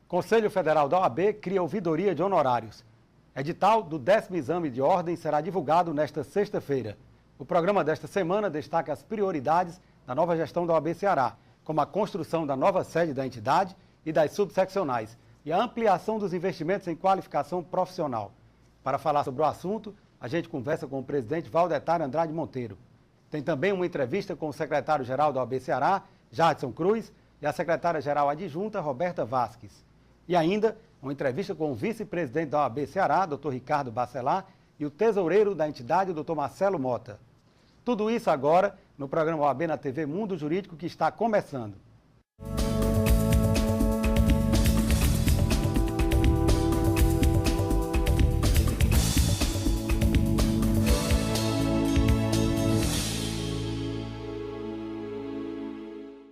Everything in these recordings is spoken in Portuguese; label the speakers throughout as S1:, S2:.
S1: Conselho Federal da OAB cria ouvidoria de honorários. Edital do 10º exame de ordem será divulgado nesta sexta-feira. O programa desta semana destaca as prioridades da nova gestão da OAB Ceará, como a construção da nova sede da entidade e das subseccionais e a ampliação dos investimentos em qualificação profissional. Para falar sobre o assunto, a gente conversa com o presidente Valdetar Andrade Monteiro. Tem também uma entrevista com o secretário-geral da OAB Ceará, Jadson Cruz, e a secretária-geral adjunta, Roberta Vasques. E ainda, uma entrevista com o vice-presidente da OAB Ceará, Dr. Ricardo Bacelar, e o tesoureiro da entidade, Dr. Marcelo Mota. Tudo isso agora no programa OAB na TV Mundo Jurídico, que está começando.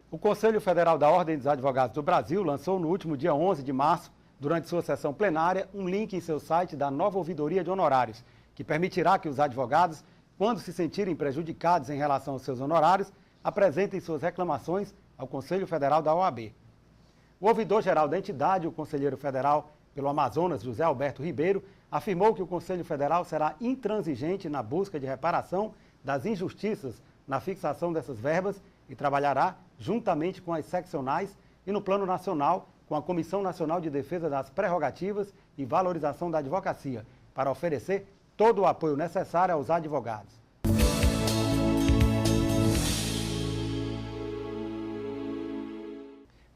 S1: O Conselho Federal da Ordem dos Advogados do Brasil lançou no último dia 11 de março, durante sua sessão plenária, um link em seu site da nova ouvidoria de honorários, que permitirá que os advogados, quando se sentirem prejudicados em relação aos seus honorários, apresentem suas reclamações ao Conselho Federal da OAB. O ouvidor-geral da entidade, o conselheiro federal pelo Amazonas, José Alberto Ribeiro, afirmou que o Conselho Federal será intransigente na busca de reparação das injustiças na fixação dessas verbas e trabalhará juntamente com as seccionais e no plano nacional com a Comissão Nacional de Defesa das Prerrogativas e Valorização da Advocacia, para oferecer todo o apoio necessário aos advogados.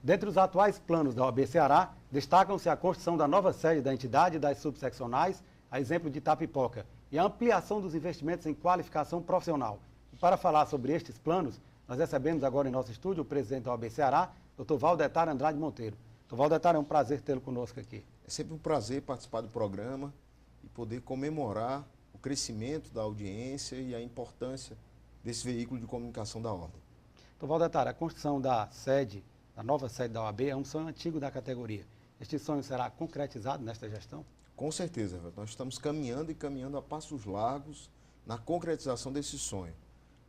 S1: Dentre os atuais planos da OAB Ceará, destacam-se a construção da nova sede da entidade e das subseccionais, a exemplo de Itapipoca, e a ampliação dos investimentos em qualificação profissional. E para falar sobre estes planos, nós recebemos agora em nosso estúdio o presidente da OAB Ceará, Dr. Valdetar Andrade Monteiro. Dr. Valdetar, é um prazer tê-lo conosco aqui.
S2: É sempre um prazer participar do programa e poder comemorar o crescimento da audiência e a importância desse veículo de comunicação da ordem.
S1: Dr. Valdetar, a construção da nova sede da OAB é um sonho antigo da categoria. Este sonho será concretizado nesta gestão?
S2: Com certeza, nós estamos caminhando a passos largos na concretização desse sonho.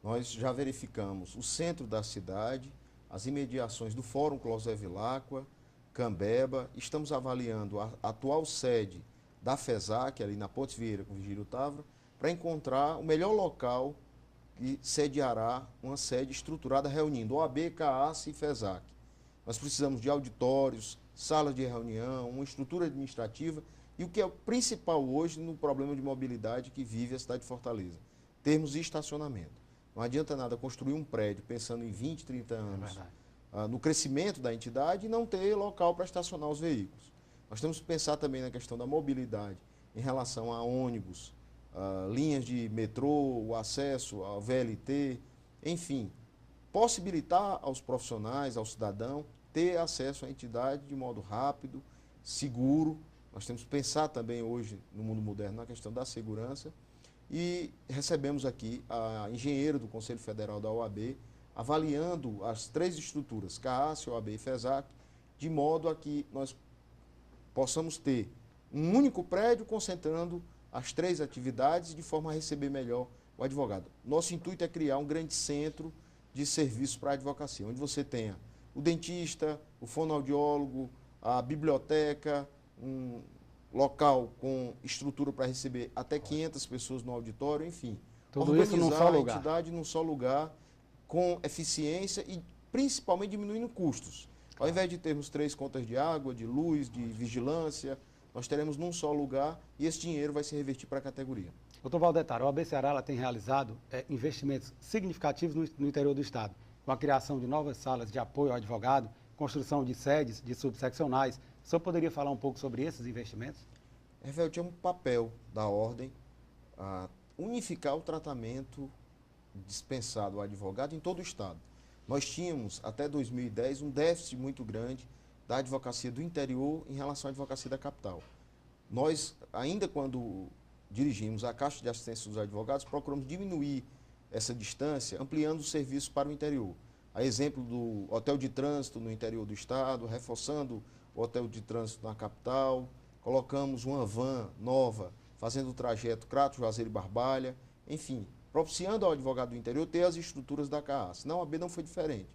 S2: Nós já verificamos o centro da cidade, as imediações do Fórum Clóvis Evilacqua, Cambeba, estamos avaliando a atual sede da FESAC, ali na Pontes Vieira com Virgílio Távora, para encontrar o melhor local que sediará uma sede estruturada reunindo OAB, CAAS e FESAC. Nós precisamos de auditórios, salas de reunião, uma estrutura administrativa e o que é o principal hoje no problema de mobilidade que vive a cidade de Fortaleza, termos de estacionamento. Não adianta nada construir um prédio pensando em 20, 30 anos no crescimento da entidade e não ter local para estacionar os veículos. Nós temos que pensar também na questão da mobilidade em relação a ônibus, linhas de metrô, o acesso ao VLT, enfim, possibilitar aos profissionais, ao cidadão, ter acesso à entidade de modo rápido, seguro. Nós temos que pensar também hoje, no mundo moderno, na questão da segurança. E recebemos aqui a engenheira do Conselho Federal da OAB, avaliando as três estruturas, CAAS, OAB e FESAC, de modo a que nós possamos ter um único prédio concentrando as três atividades de forma a receber melhor o advogado. Nosso intuito é criar um grande centro de serviços para a advocacia, onde você tenha o dentista, o fonoaudiólogo, a biblioteca, um local com estrutura para receber até 500 pessoas no auditório, enfim.
S1: Tudo isso num só lugar.
S2: A entidade num só lugar, com eficiência e principalmente diminuindo custos. Ao invés de termos 3 contas de água, de luz, de vigilância, nós teremos num só lugar e esse dinheiro vai se revertir para a categoria.
S1: Dr. Valdetar, a OAB Ceará ela tem realizado investimentos significativos no interior do Estado, com a criação de novas salas de apoio ao advogado, construção de sedes de subseccionais. O senhor poderia falar um pouco sobre esses investimentos?
S2: Revelte, é um papel da ordem a unificar o tratamento dispensado ao advogado em todo o Estado. Nós tínhamos, até 2010, um déficit muito grande da advocacia do interior em relação à advocacia da capital. Nós, ainda quando dirigimos a Caixa de Assistência dos Advogados, procuramos diminuir essa distância, ampliando os serviços para o interior. A exemplo do hotel de trânsito no interior do Estado, reforçando o hotel de trânsito na capital, colocamos uma van nova, fazendo o trajeto Crato, Juazeiro e Barbalha, enfim, propiciando ao advogado do interior ter as estruturas da CAAS. Na OAB não foi diferente.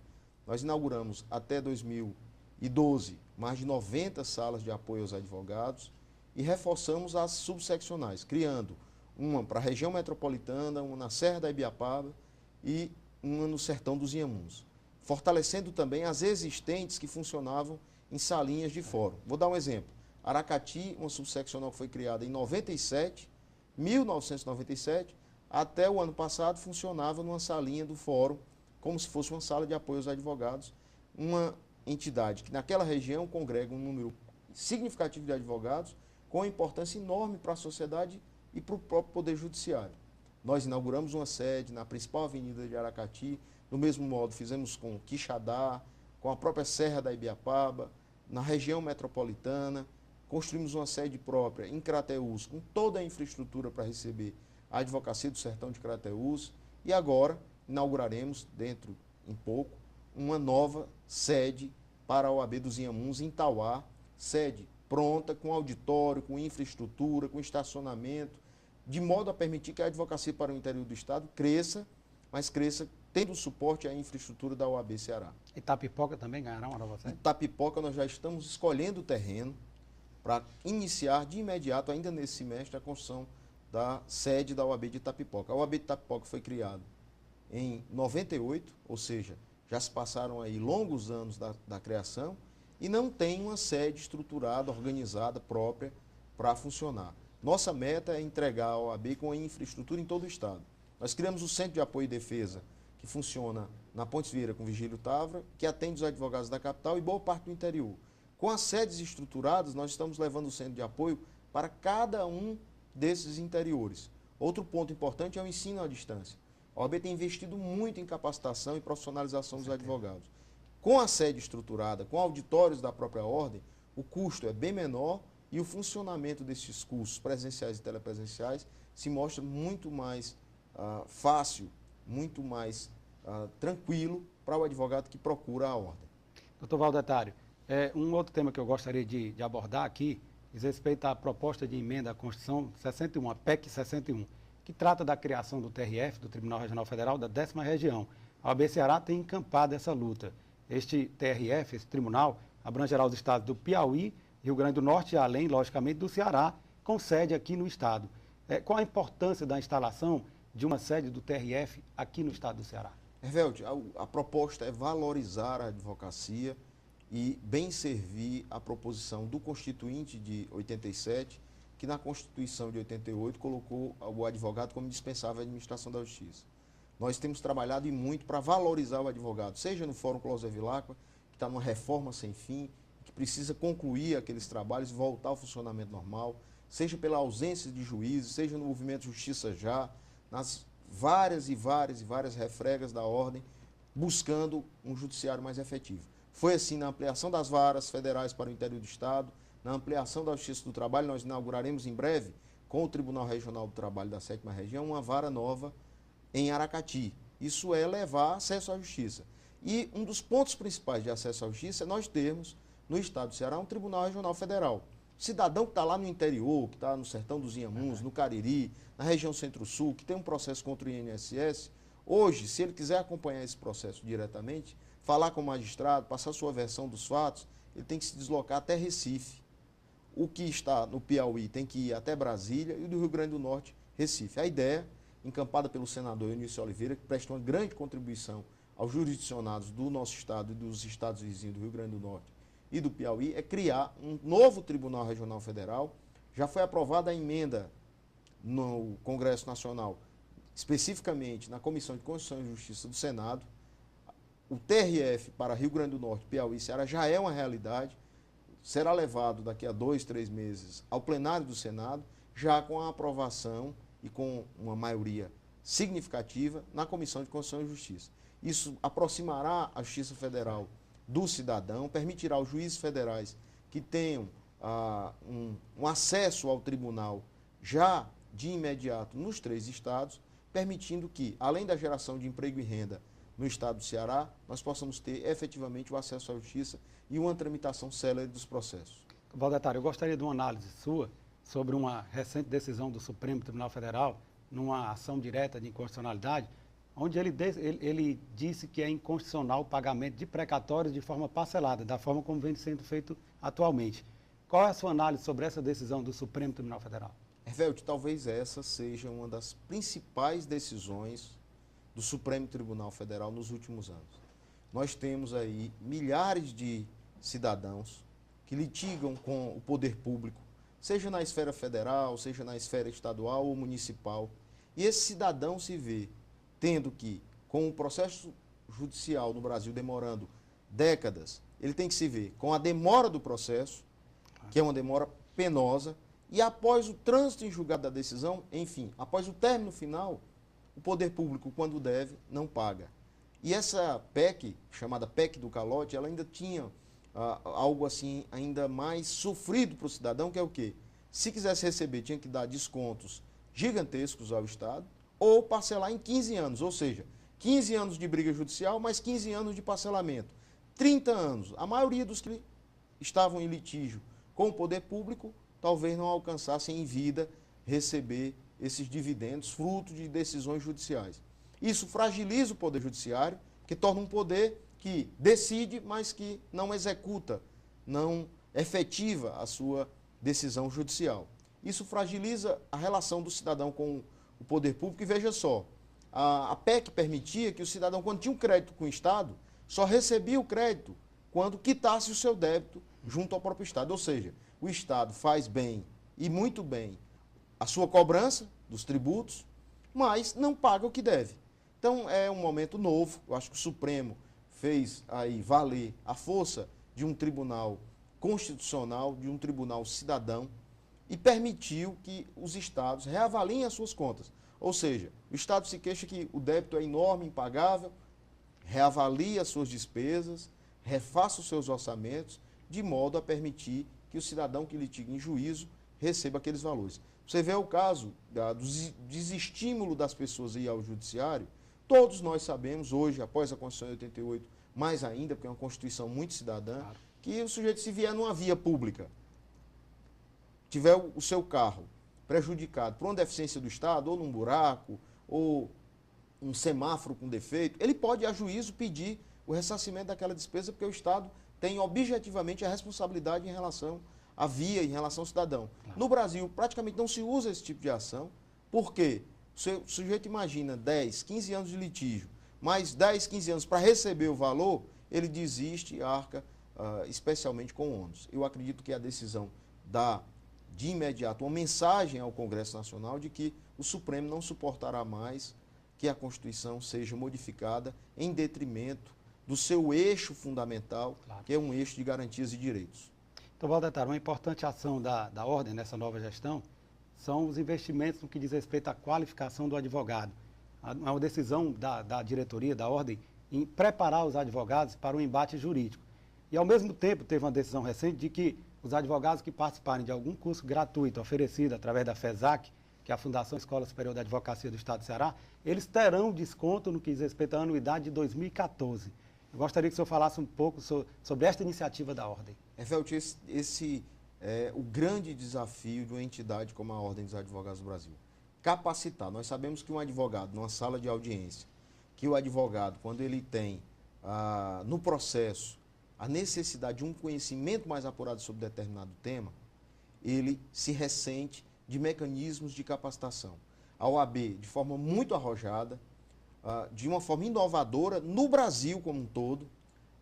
S2: Nós inauguramos até 2010 2012, mais de 90 salas de apoio aos advogados e reforçamos as subseccionais, criando uma para a região metropolitana, uma na Serra da Ibiapaba e uma no Sertão dos Inhamuns, fortalecendo também as existentes que funcionavam em salinhas de fórum. Vou dar um exemplo. Aracati, uma subseccional que foi criada em 1997, até o ano passado funcionava numa salinha do fórum, como se fosse uma sala de apoio aos advogados, uma entidade que naquela região congrega um número significativo de advogados com importância enorme para a sociedade e para o próprio Poder Judiciário. Nós inauguramos uma sede na principal avenida de Aracati, do mesmo modo fizemos com Quixadá, com a própria Serra da Ibiapaba, na região metropolitana, construímos uma sede própria em Crateús, com toda a infraestrutura para receber a Advocacia do Sertão de Crateús, e agora inauguraremos, dentro em pouco, uma nova sede para a OAB dos Inhamuns em Tauá, sede pronta, com auditório, com infraestrutura, com estacionamento, de modo a permitir que a advocacia para o interior do Estado cresça, mas cresça tendo o suporte à infraestrutura da OAB Ceará.
S1: Itapipoca também ganhará uma nova sede?
S2: Itapipoca nós já estamos escolhendo o terreno para iniciar de imediato, ainda nesse semestre, a construção da sede da OAB de Itapipoca. A OAB de Itapipoca foi criada em 98, ou seja, já se passaram aí longos anos da criação e não tem uma sede estruturada, organizada, própria para funcionar. Nossa meta é entregar a OAB com a infraestrutura em todo o Estado. Nós criamos o Centro de Apoio e Defesa, que funciona na Pontes Vieira com Vigílio Távora, que atende os advogados da capital e boa parte do interior. Com as sedes estruturadas, nós estamos levando o centro de apoio para cada um desses interiores. Outro ponto importante é o ensino à distância. A OAB tem investido muito em capacitação e profissionalização dos advogados. Com a sede estruturada, com auditórios da própria ordem, o custo é bem menor e o funcionamento desses cursos presenciais e telepresenciais se mostra muito mais fácil, muito mais tranquilo para o advogado que procura a ordem.
S1: Doutor Valdetário, um outro tema que eu gostaria de abordar aqui diz respeito à proposta de emenda à Constituição 61, a PEC 61, que trata da criação do TRF, do Tribunal Regional Federal, da 10ª Região. A OAB Ceará tem encampado essa luta. Este TRF, esse tribunal, abrangerá os estados do Piauí, Rio Grande do Norte e além, logicamente, do Ceará, com sede aqui no estado. Qual a importância da instalação de uma sede do TRF aqui no estado do Ceará?
S2: Hervelde, a proposta é valorizar a advocacia e bem servir a proposição do Constituinte de 87, que na Constituição de 88 colocou o advogado como indispensável à administração da justiça. Nós temos trabalhado e muito para valorizar o advogado, seja no Fórum Cláudia Vilacqua, que está numa reforma sem fim, que precisa concluir aqueles trabalhos e voltar ao funcionamento normal, seja pela ausência de juízes, seja no movimento Justiça Já, nas várias refregas da ordem, buscando um judiciário mais efetivo. Foi assim na ampliação das varas federais para o interior do Estado, na ampliação da Justiça do Trabalho. Nós inauguraremos em breve, com o Tribunal Regional do Trabalho da 7ª Região, uma vara nova em Aracati. Isso é levar acesso à justiça. E um dos pontos principais de acesso à justiça é nós termos, no estado do Ceará, um Tribunal Regional Federal. O cidadão que está lá no interior, que está no Sertão dos Inhamuns, no Cariri, na região Centro-Sul, que tem um processo contra o INSS, hoje, se ele quiser acompanhar esse processo diretamente, falar com o magistrado, passar sua versão dos fatos, ele tem que se deslocar até Recife. O que está no Piauí tem que ir até Brasília e o do Rio Grande do Norte, Recife. A ideia, encampada pelo senador Eunício Oliveira, que presta uma grande contribuição aos jurisdicionados do nosso estado e dos estados vizinhos do Rio Grande do Norte e do Piauí, é criar um novo Tribunal Regional Federal. Já foi aprovada a emenda no Congresso Nacional, especificamente na Comissão de Constituição e Justiça do Senado. O TRF para Rio Grande do Norte, Piauí e Ceará já é uma realidade, será levado daqui a 2, 3 meses ao plenário do Senado, já com a aprovação e com uma maioria significativa na Comissão de Constituição e Justiça. Isso aproximará a Justiça Federal do cidadão, permitirá aos juízes federais que tenham um acesso ao tribunal já de imediato nos 3 estados, permitindo que, além da geração de emprego e renda no estado do Ceará, nós possamos ter efetivamente o acesso à justiça e uma tramitação célere dos processos.
S1: Valdetário, eu gostaria de uma análise sua sobre uma recente decisão do Supremo Tribunal Federal, numa ação direta de inconstitucionalidade, onde ele disse que é inconstitucional o pagamento de precatórios de forma parcelada, da forma como vem sendo feito atualmente. Qual é a sua análise sobre essa decisão do Supremo Tribunal Federal?
S2: Hervédio, talvez essa seja uma das principais decisões do Supremo Tribunal Federal nos últimos anos. Nós temos aí milhares de cidadãos que litigam com o poder público, seja na esfera federal, seja na esfera estadual ou municipal, e esse cidadão se vê tendo que, com o processo judicial no Brasil demorando décadas, ele tem que se ver com a demora do processo, que é uma demora penosa, e após o trânsito em julgado da decisão, enfim, após o término final, o poder público, quando deve, não paga. E essa PEC, chamada PEC do calote, ela ainda tinha algo assim, ainda mais sofrido para o cidadão, que é o quê? Se quisesse receber, tinha que dar descontos gigantescos ao Estado, ou parcelar em 15 anos, ou seja, 15 anos de briga judicial, mais 15 anos de parcelamento. 30 anos. A maioria dos que estavam em litígio com o poder público, talvez não alcançassem em vida receber esses dividendos, fruto de decisões judiciais. Isso fragiliza o Poder Judiciário, que torna um poder que decide, mas que não executa, não efetiva a sua decisão judicial. Isso fragiliza a relação do cidadão com o poder público. E veja só, a PEC permitia que o cidadão, quando tinha um crédito com o Estado, só recebia o crédito quando quitasse o seu débito junto ao próprio Estado. Ou seja, o Estado faz bem, e muito bem, a sua cobrança dos tributos, mas não paga o que deve. Então é um momento novo. Eu acho que o Supremo fez aí valer a força de um tribunal constitucional, de um tribunal cidadão, e permitiu que os estados reavaliem as suas contas. Ou seja, o Estado se queixa que o débito é enorme, impagável, reavalie as suas despesas, refaça os seus orçamentos, de modo a permitir que o cidadão que litiga em juízo receba aqueles valores. Você vê o caso do desestímulo das pessoas a ir ao judiciário. Todos nós sabemos hoje, após a Constituição de 88, mais ainda, porque é uma Constituição muito cidadã, claro, que o sujeito, se vier numa via pública, tiver o seu carro prejudicado por uma deficiência do Estado, ou num buraco, ou um semáforo com defeito, ele pode ir a juízo pedir o ressarcimento daquela despesa, porque o Estado tem objetivamente a responsabilidade em relação à via, em relação ao cidadão. Claro. No Brasil, praticamente não se usa esse tipo de ação, porque o sujeito imagina 10, 15 anos de litígio, mais 10, 15 anos para receber o valor, ele desiste e arca especialmente com ônus. Eu acredito que a decisão dá de imediato uma mensagem ao Congresso Nacional de que o Supremo não suportará mais que a Constituição seja modificada em detrimento do seu eixo fundamental, claro, que é um eixo de garantias e direitos.
S1: Então, Valdetar, uma importante ação da Ordem nessa nova gestão são os investimentos no que diz respeito à qualificação do advogado. Há uma decisão da diretoria, da Ordem, em preparar os advogados para o embate jurídico. E, ao mesmo tempo, teve uma decisão recente de que os advogados que participarem de algum curso gratuito oferecido através da FESAC, que é a Fundação Escola Superior da Advocacia do Estado do Ceará, eles terão desconto no que diz respeito à anuidade de 2014. Eu gostaria que o senhor falasse um pouco sobre esta iniciativa da Ordem.
S2: Esse é o grande desafio de uma entidade como a Ordem dos Advogados do Brasil. Capacitar. Nós sabemos que um advogado, numa sala de audiência, que o advogado, quando ele tem no processo a necessidade de um conhecimento mais apurado sobre determinado tema, ele se ressente de mecanismos de capacitação. A OAB, de forma muito arrojada, de uma forma inovadora, no Brasil como um todo,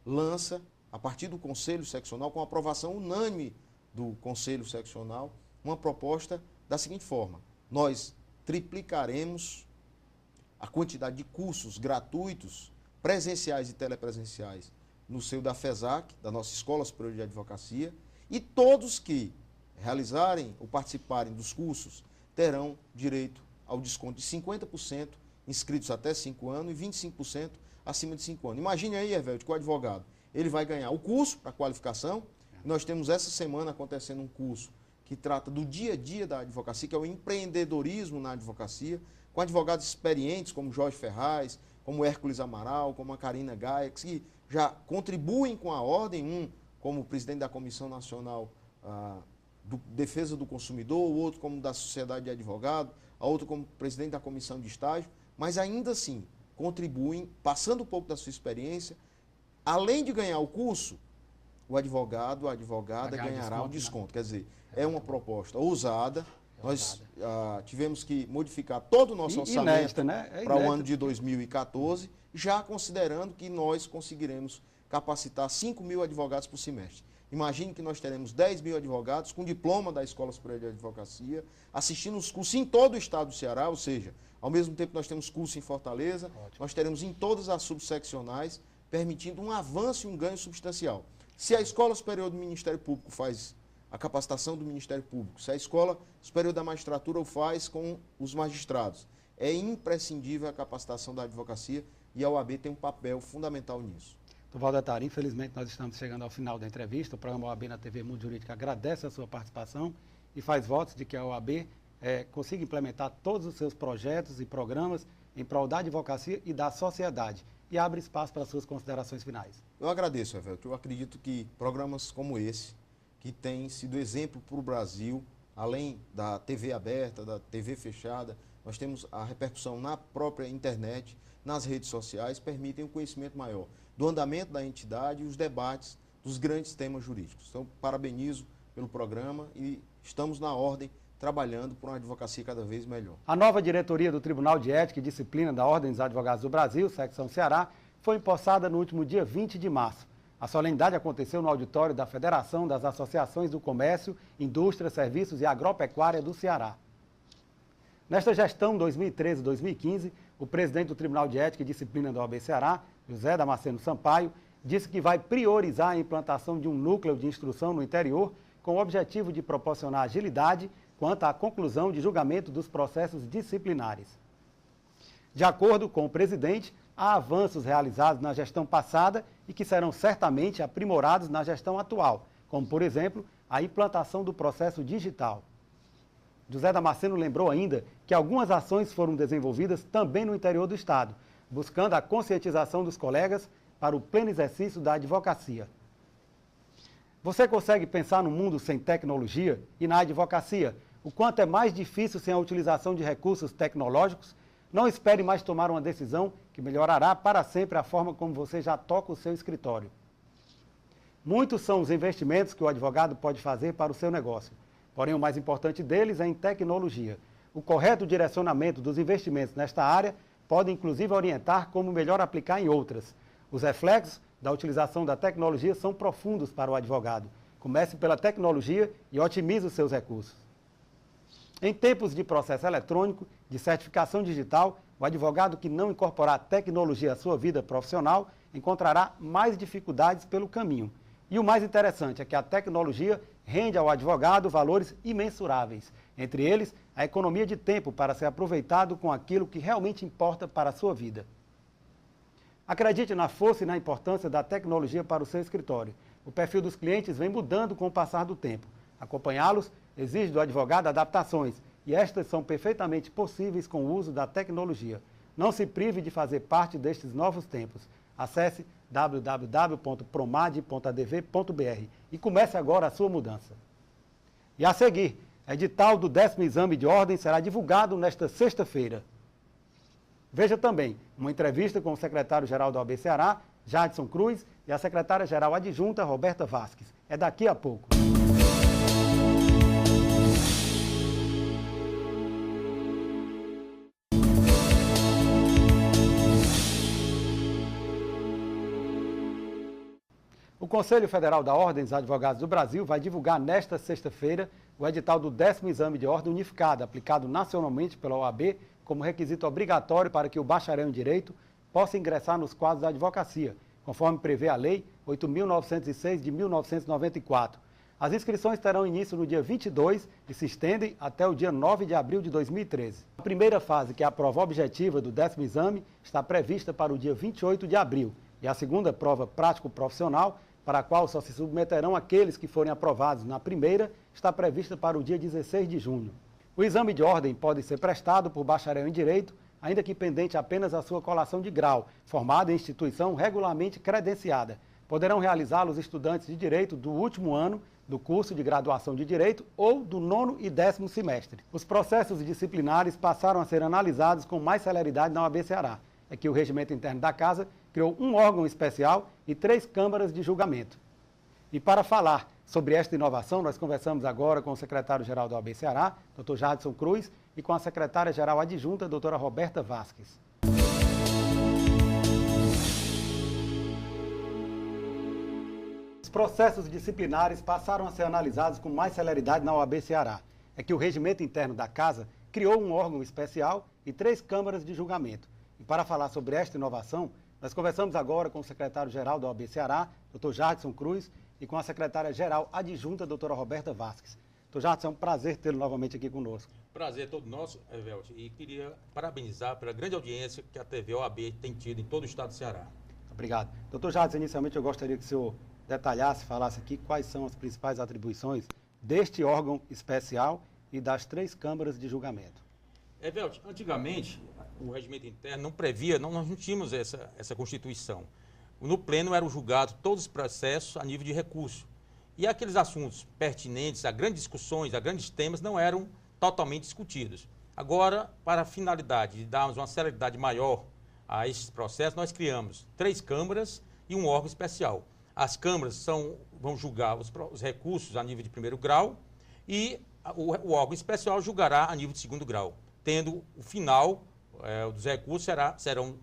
S2: lança, a partir do Conselho Seccional, com aprovação unânime do Conselho Seccional, uma proposta da seguinte forma: nós triplicaremos a quantidade de cursos gratuitos, presenciais e telepresenciais, no seio da FESAC, da nossa Escola Superior de Advocacia, e todos que realizarem ou participarem dos cursos terão direito ao desconto de 50%, inscritos até 5 anos, e 25% acima de 5 anos. Imagine aí, Hervédio, que o advogado, ele vai ganhar o curso para qualificação. Nós temos essa semana acontecendo um curso que trata do dia a dia da advocacia, que é o empreendedorismo na advocacia, com advogados experientes como Jorge Ferraz, como Hércules Amaral, como a Karina Gaia, que já contribuem com a Ordem, como presidente da Comissão Nacional de Defesa do Consumidor, o outro como da Sociedade de Advogado, a outra como presidente da Comissão de Estágio, mas ainda assim, contribuem, passando um pouco da sua experiência, além de ganhar o curso, o advogado, a advogada ganhará o desconto. Quer dizer, é uma proposta ousada. Nós tivemos que modificar todo o nosso orçamento para o ano de 2014, já considerando que nós conseguiremos capacitar 5 mil advogados por semestre. Imagine que nós teremos 10 mil advogados com diploma da Escola Superior de Advocacia, assistindo os cursos em todo o estado do Ceará, ou seja, ao mesmo tempo que nós temos curso em Fortaleza, nós teremos em todas as subseccionais, permitindo um avanço e um ganho substancial. Se a Escola Superior do Ministério Público faz a capacitação do Ministério Público, se a Escola Superior da Magistratura o faz com os magistrados, é imprescindível a capacitação da advocacia e a OAB tem um papel fundamental nisso.
S1: Valdetar, infelizmente nós estamos chegando ao final da entrevista. O programa OAB na TV Mundo Jurídico agradece a sua participação e faz votos de que a OAB consiga implementar todos os seus projetos e programas em prol da advocacia e da sociedade. E abre espaço para as suas considerações finais.
S2: Eu agradeço, Evelto. Eu acredito que programas como esse, que têm sido exemplo para o Brasil, além da TV aberta, da TV fechada, nós temos a repercussão na própria internet, nas redes sociais, permitem um conhecimento maior do andamento da entidade e os debates dos grandes temas jurídicos. Então, parabenizo pelo programa e estamos na ordem, trabalhando por uma advocacia cada vez melhor.
S1: A nova diretoria do Tribunal de Ética e Disciplina da Ordem dos Advogados do Brasil, secção Ceará, foi empossada no último dia 20 de março. A solenidade aconteceu no auditório da Federação das Associações do Comércio, Indústria, Serviços e Agropecuária do Ceará. Nesta gestão 2013-2015, o presidente do Tribunal de Ética e Disciplina da OAB Ceará, José Damasceno Sampaio, disse que vai priorizar a implantação de um núcleo de instrução no interior com o objetivo de proporcionar agilidade quanto à conclusão de julgamento dos processos disciplinares. De acordo com o presidente, há avanços realizados na gestão passada e que serão certamente aprimorados na gestão atual, como, por exemplo, a implantação do processo digital. José Damasceno lembrou ainda que algumas ações foram desenvolvidas também no interior do Estado, buscando a conscientização dos colegas para o pleno exercício da advocacia. Você consegue pensar no mundo sem tecnologia e na advocacia? O quanto é mais difícil sem a utilização de recursos tecnológicos? Não espere mais tomar uma decisão que melhorará para sempre a forma como você já toca o seu escritório. Muitos são os investimentos que o advogado pode fazer para o seu negócio. Porém, o mais importante deles é em tecnologia. O correto direcionamento dos investimentos nesta área pode, inclusive, orientar como melhor aplicar em outras. Os reflexos da utilização da tecnologia são profundos para o advogado. Comece pela tecnologia e otimize os seus recursos. Em tempos de processo eletrônico, de certificação digital, o advogado que não incorporar tecnologia à sua vida profissional encontrará mais dificuldades pelo caminho. E o mais interessante é que a tecnologia rende ao advogado valores imensuráveis, entre eles a economia de tempo para ser aproveitado com aquilo que realmente importa para a sua vida. Acredite na força e na importância da tecnologia para o seu escritório. O perfil dos clientes vem mudando com o passar do tempo. Acompanhá-los exige do advogado adaptações, e estas são perfeitamente possíveis com o uso da tecnologia. Não se prive de fazer parte destes novos tempos. Acesse www.promad.adv.br e comece agora a sua mudança. E a seguir, edital do 10º exame de ordem será divulgado nesta sexta-feira. Veja também uma entrevista com o secretário-geral da OAB Ceará, Jadson Cruz, e a secretária-geral adjunta, Roberta Vasques. É daqui a pouco. O Conselho Federal da Ordem dos Advogados do Brasil vai divulgar nesta sexta-feira o edital do 10º Exame de Ordem Unificado, aplicado nacionalmente pela OAB como requisito obrigatório para que o bacharel em Direito possa ingressar nos quadros da advocacia, conforme prevê a Lei 8.906 de 1994. As inscrições terão início no dia 22 e se estendem até o dia 9 de abril de 2013. A primeira fase, que é a prova objetiva do 10º exame, está prevista para o dia 28 de abril, e a segunda prova prático-profissional, para a qual só se submeterão aqueles que forem aprovados na primeira, está prevista para o dia 16 de junho. O exame de ordem pode ser prestado por bacharel em Direito, ainda que pendente apenas a sua colação de grau, formado em instituição regularmente credenciada. Poderão realizá-lo os estudantes de Direito do último ano do curso de graduação de Direito ou do 9º e 10º semestre. Os processos disciplinares passaram a ser analisados com mais celeridade na OAB Ceará. é que o regimento interno da Casa criou um órgão especial e 3 câmaras de julgamento. E para falar sobre esta inovação, nós conversamos agora com o secretário-geral da OAB Ceará, Dr. Jadson Cruz, e com a secretária-geral adjunta, doutora Roberta Vasques. Os processos disciplinares passaram a ser analisados com mais celeridade na OAB Ceará. É que o regimento interno da Casa criou um órgão especial e 3 câmaras de julgamento. E para falar sobre esta inovação, nós conversamos agora com o secretário-geral da OAB Ceará, Dr. Jadson Cruz, e com a secretária-geral adjunta, doutora Roberta Vasques. Dr. Jadson, é um prazer tê-lo novamente aqui conosco.
S3: Prazer é todo nosso, Evelto, e queria parabenizar pela grande audiência que a TV OAB tem tido em todo o estado do Ceará.
S1: Obrigado. Dr. Jadson, inicialmente eu gostaria que o senhor detalhasse, falasse aqui quais são as principais atribuições deste órgão especial e das 3 câmaras de julgamento.
S3: Evelto, antigamente o regimento interno não previa, nós não tínhamos essa constituição. No pleno eram julgados todos os processos a nível de recurso. E aqueles assuntos pertinentes a grandes discussões, a grandes temas, não eram totalmente discutidos. Agora, para a finalidade de darmos uma celeridade maior a esses processos, nós criamos 3 câmaras e um órgão especial. As câmaras vão julgar os recursos a nível de 1º grau e o órgão especial julgará a nível de 2º grau, tendo o final dos recursos serão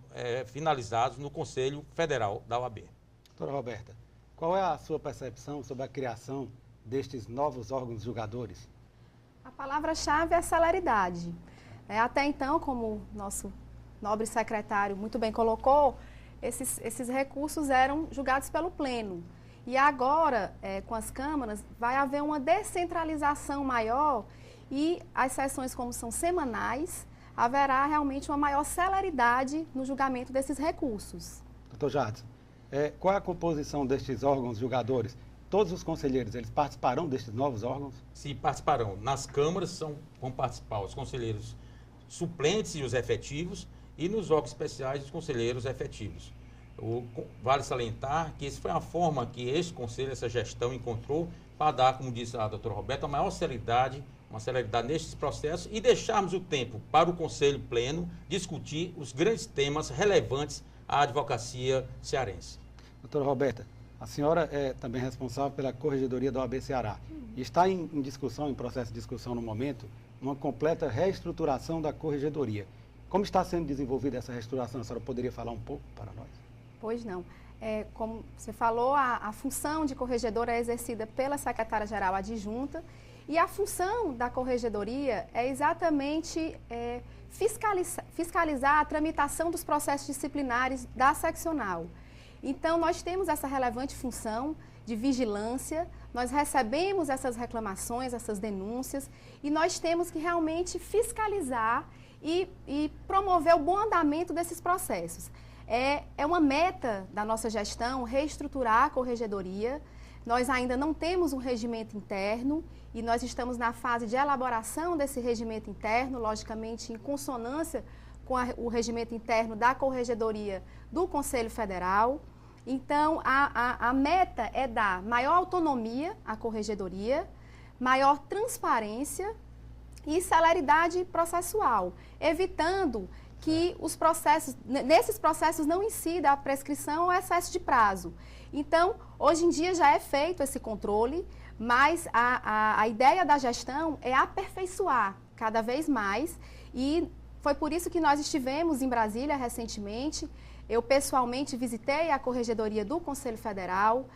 S3: finalizados no Conselho Federal da OAB.
S1: Doutora Roberta, qual é a sua percepção sobre a criação destes novos órgãos julgadores?
S4: A palavra-chave é celeridade. Até então, como o nosso nobre secretário muito bem colocou, esses recursos eram julgados pelo Pleno. E agora, com as câmaras, vai haver uma descentralização maior e as sessões, como são semanais, haverá realmente uma maior celeridade no julgamento desses recursos.
S1: Doutor Jadson, qual é a composição destes órgãos julgadores? Todos os conselheiros, eles participarão destes novos órgãos?
S3: Sim, participarão. Nas câmaras vão participar os conselheiros suplentes e os efetivos, e nos órgãos especiais os conselheiros efetivos. Vale salientar que essa foi a forma que esse conselho, essa gestão encontrou para dar, como disse a doutora Roberta, uma celeridade nestes processos e deixarmos o tempo para o Conselho Pleno discutir os grandes temas relevantes à advocacia cearense.
S1: Doutora Roberta, a senhora é também responsável pela Corregedoria da OAB Ceará. E está em discussão, em processo de discussão no momento, uma completa reestruturação da Corregedoria. Como está sendo desenvolvida essa reestruturação? A senhora poderia falar um pouco para nós?
S4: Pois não. Como você falou, a função de corregedora é exercida pela secretária-geral adjunta e a função da corregedoria é exatamente fiscalizar a tramitação dos processos disciplinares da seccional. Então, nós temos essa relevante função de vigilância, nós recebemos essas reclamações, essas denúncias e nós temos que realmente fiscalizar e promover o bom andamento desses processos. É uma meta da nossa gestão reestruturar a corregedoria. Nós ainda não temos um regimento interno e nós estamos na fase de elaboração desse regimento interno, logicamente em consonância com o regimento interno da Corregedoria do Conselho Federal. Então, a meta é dar maior autonomia à corregedoria, maior transparência e celeridade processual, evitando que nesses processos não incida a prescrição ou excesso de prazo. Então, hoje em dia já é feito esse controle, mas a ideia da gestão é aperfeiçoar cada vez mais e foi por isso que nós estivemos em Brasília recentemente. Eu pessoalmente visitei a Corregedoria do Conselho Federal,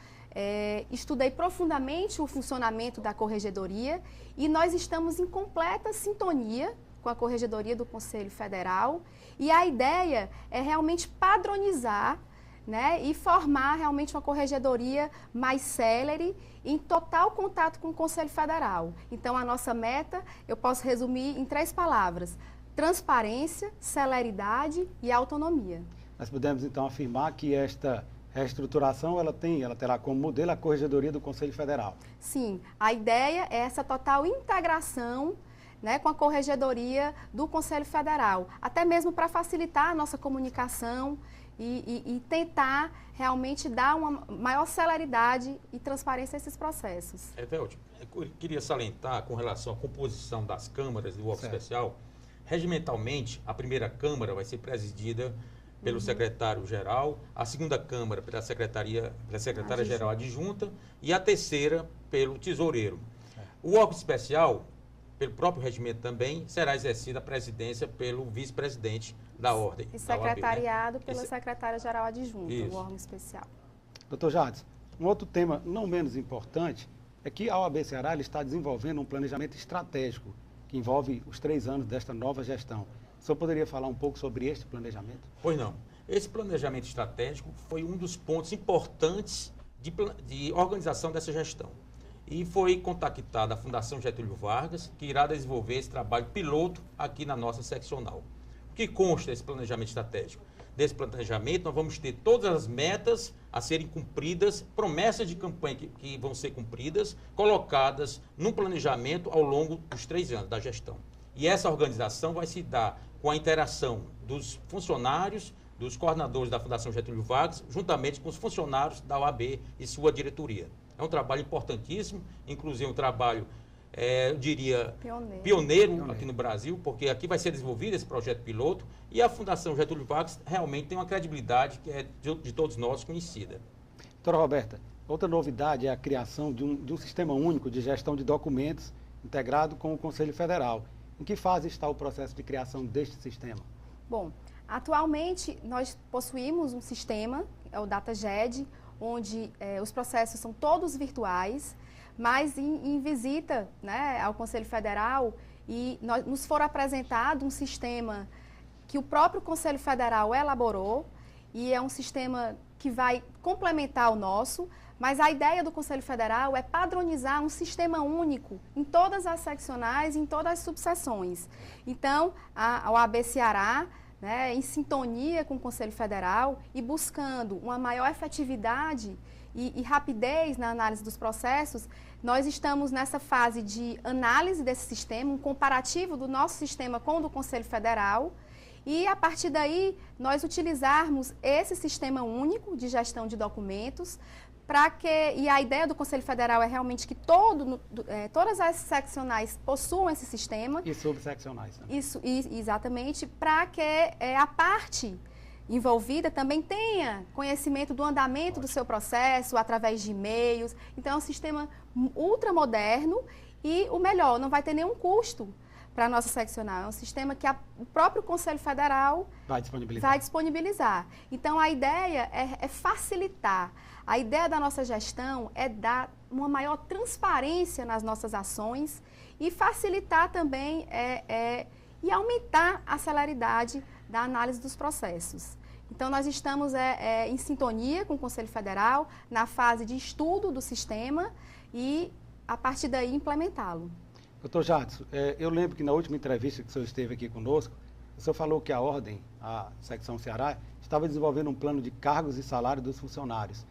S4: estudei profundamente o funcionamento da Corregedoria e nós estamos em completa sintonia com a Corregedoria do Conselho Federal e a ideia é realmente padronizar, né, e formar realmente uma corregedoria mais célere, em total contato com o Conselho Federal. Então, a nossa meta, eu posso resumir em 3 palavras: transparência, celeridade e autonomia.
S1: Nós podemos, então, afirmar que esta reestruturação, ela terá como modelo a Corregedoria do Conselho Federal.
S4: Sim, a ideia é essa total integração, né, com a Corregedoria do Conselho Federal, até mesmo para facilitar a nossa comunicação e tentar realmente dar uma maior celeridade e transparência a esses processos.
S3: Evelto, eu queria salientar com relação à composição das câmaras do órgão especial. Regimentalmente, a primeira Câmara vai ser presidida pelo secretário-geral, a segunda Câmara pela secretária-geral adjunta e a terceira pelo tesoureiro. O órgão especial, pelo próprio regimento também, será exercida a presidência pelo vice-presidente da ordem.
S4: E secretariado
S3: da OAB, né?
S4: pela secretária-geral adjunta,
S3: Isso.
S4: o órgão especial.
S1: Doutor Jadson, um outro tema não menos importante é que a OAB Ceará está desenvolvendo um planejamento estratégico que envolve os 3 anos desta nova gestão. O senhor poderia falar um pouco sobre este planejamento?
S3: Pois não. Esse planejamento estratégico foi um dos pontos importantes de organização dessa gestão. E foi contactada a Fundação Getúlio Vargas, que irá desenvolver esse trabalho piloto aqui na nossa seccional. O que consta desse planejamento estratégico? Desse planejamento, nós vamos ter todas as metas a serem cumpridas, promessas de campanha que vão ser cumpridas, colocadas num planejamento ao longo dos 3 anos da gestão. E essa organização vai se dar com a interação dos funcionários, dos coordenadores da Fundação Getúlio Vargas, juntamente com os funcionários da OAB e sua diretoria. É um trabalho importantíssimo, inclusive um trabalho, eu diria, pioneiro aqui no Brasil, porque aqui vai ser desenvolvido esse projeto piloto e a Fundação Getúlio Vargas realmente tem uma credibilidade que é de todos nós conhecida.
S1: Doutora Roberta, outra novidade é a criação de um sistema único de gestão de documentos integrado com o Conselho Federal. Em que fase está o processo de criação deste sistema?
S4: Bom, atualmente nós possuímos um sistema, é o DataGed, onde os processos são todos virtuais, mas em visita, né, ao Conselho Federal, e nos for apresentado um sistema que o próprio Conselho Federal elaborou, e é um sistema que vai complementar o nosso, mas a ideia do Conselho Federal é padronizar um sistema único em todas as seccionais, em todas as subseções. Então, a OAB Ceará, né, em sintonia com o Conselho Federal e buscando uma maior efetividade e rapidez na análise dos processos, nós estamos nessa fase de análise desse sistema, um comparativo do nosso sistema com o do Conselho Federal, e a partir daí nós utilizarmos esse sistema único de gestão de documentos, e a ideia do Conselho Federal é realmente que todas as seccionais possuam esse sistema.
S1: E subseccionais. Né?
S4: Isso, exatamente, para que a parte envolvida também tenha conhecimento do andamento do seu processo através de e-mails. Então, é um sistema ultramoderno e, o melhor, não vai ter nenhum custo para a nossa seccional. É um sistema que o próprio Conselho Federal vai disponibilizar. Então, a ideia é facilitar. A ideia da nossa gestão é dar uma maior transparência nas nossas ações e facilitar também e aumentar a celeridade da análise dos processos. Então, nós estamos em sintonia com o Conselho Federal, na fase de estudo do sistema e, a partir daí, implementá-lo.
S1: Doutor Jadson, eu lembro que na última entrevista que o senhor esteve aqui conosco, o senhor falou que a Ordem, a Secção Ceará, estava desenvolvendo um plano de cargos e salários dos funcionários.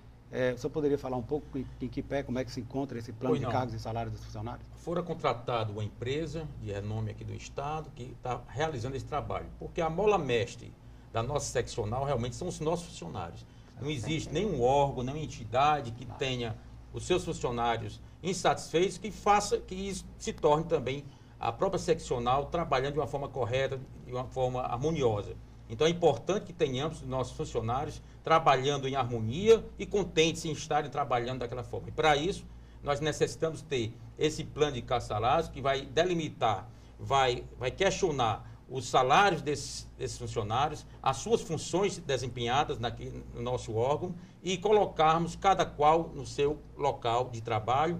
S1: O senhor poderia falar um pouco em que pé, como é que se encontra esse plano de cargos e salários dos funcionários?
S3: Fora contratada uma empresa de renome aqui do Estado que está realizando esse trabalho, porque a mola mestre da nossa seccional realmente são os nossos funcionários. Não existe nenhum órgão, nenhuma entidade que tenha os seus funcionários insatisfeitos que faça que isso se torne também a própria seccional trabalhando de uma forma correta, de uma forma harmoniosa. Então é importante que tenhamos os nossos funcionários trabalhando em harmonia e contentes em estarem trabalhando daquela forma. E para isso, nós necessitamos ter esse plano de salários que vai delimitar, vai questionar os salários desses funcionários, as suas funções desempenhadas no nosso órgão e colocarmos cada qual no seu local de trabalho,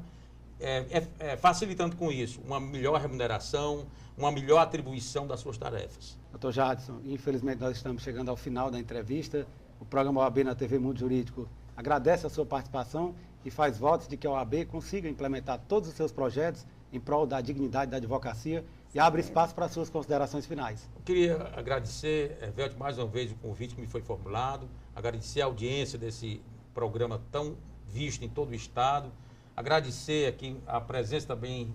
S3: facilitando com isso uma melhor remuneração, uma melhor atribuição das suas tarefas.
S1: Doutor Jadson, infelizmente nós estamos chegando ao final da entrevista. O programa OAB na TV Mundo Jurídico agradece a sua participação e faz votos de que a OAB consiga implementar todos os seus projetos em prol da dignidade da advocacia e abre espaço para as suas considerações finais.
S3: Eu queria agradecer, Velto, mais uma vez o convite que me foi formulado, agradecer a audiência desse programa tão visto em todo o Estado, agradecer aqui a presença também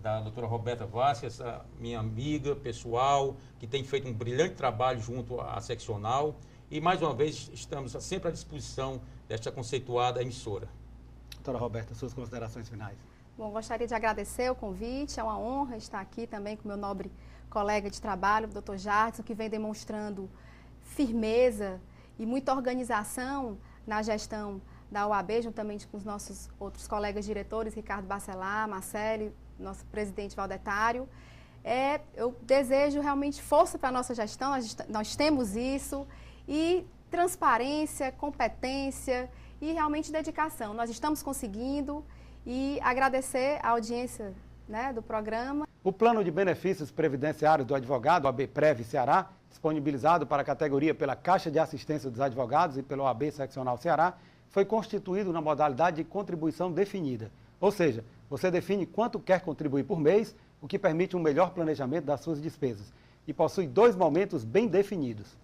S3: da doutora Roberta Vasquez, essa minha amiga pessoal, que tem feito um brilhante trabalho junto à seccional. E, mais uma vez, estamos sempre à disposição desta conceituada emissora.
S1: Doutora Roberta, suas considerações finais.
S4: Bom, gostaria de agradecer o convite, é uma honra estar aqui também com meu nobre colega de trabalho, o doutor Jadson, que vem demonstrando firmeza e muita organização na gestão da OAB, juntamente com os nossos outros colegas diretores, Ricardo Bacelar, Marcelo, nosso presidente Valdetário. Eu desejo realmente força para a nossa gestão, nós temos isso, e transparência, competência e realmente dedicação. Nós estamos conseguindo, e agradecer a audiência, né, do programa.
S1: O plano de benefícios previdenciários do advogado, OAB-Prev Ceará, disponibilizado para a categoria pela Caixa de Assistência dos Advogados e pela OAB Seccional Ceará, foi constituído na modalidade de contribuição definida. Ou seja, você define quanto quer contribuir por mês, o que permite um melhor planejamento das suas despesas. E possui 2 momentos bem definidos.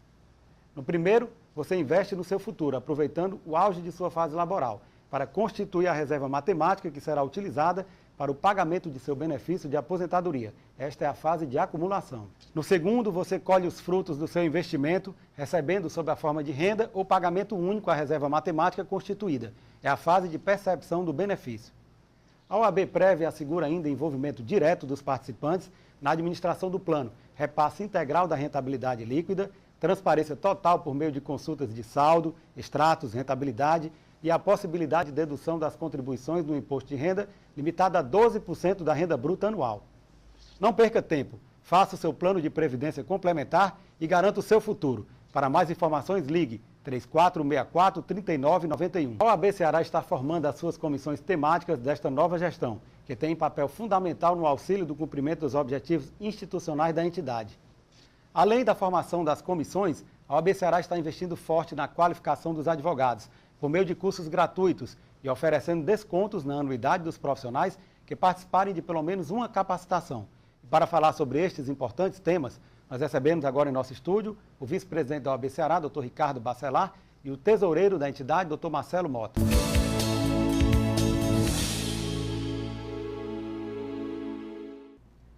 S1: No primeiro, você investe no seu futuro, aproveitando o auge de sua fase laboral, para constituir a reserva matemática que será utilizada para o pagamento de seu benefício de aposentadoria. Esta é a fase de acumulação. No segundo, você colhe os frutos do seu investimento, recebendo sob a forma de renda ou pagamento único à reserva matemática constituída. É a fase de percepção do benefício. A OAB-Prev assegura ainda envolvimento direto dos participantes na administração do plano, repasse integral da rentabilidade líquida, transparência total por meio de consultas de saldo, extratos, rentabilidade e a possibilidade de dedução das contribuições do imposto de renda, limitada a 12% da renda bruta anual. Não perca tempo, faça o seu plano de previdência complementar e garanta o seu futuro. Para mais informações, ligue 3464-3991. A OAB Ceará está formando as suas comissões temáticas desta nova gestão, que tem papel fundamental no auxílio do cumprimento dos objetivos institucionais da entidade. Além da formação das comissões, a OAB Ceará está investindo forte na qualificação dos advogados, por meio de cursos gratuitos e oferecendo descontos na anuidade dos profissionais que participarem de pelo menos uma capacitação. E para falar sobre estes importantes temas, nós recebemos agora em nosso estúdio o vice-presidente da OAB Ceará, Dr. Ricardo Bacelar, e o tesoureiro da entidade, Dr. Marcelo Mota.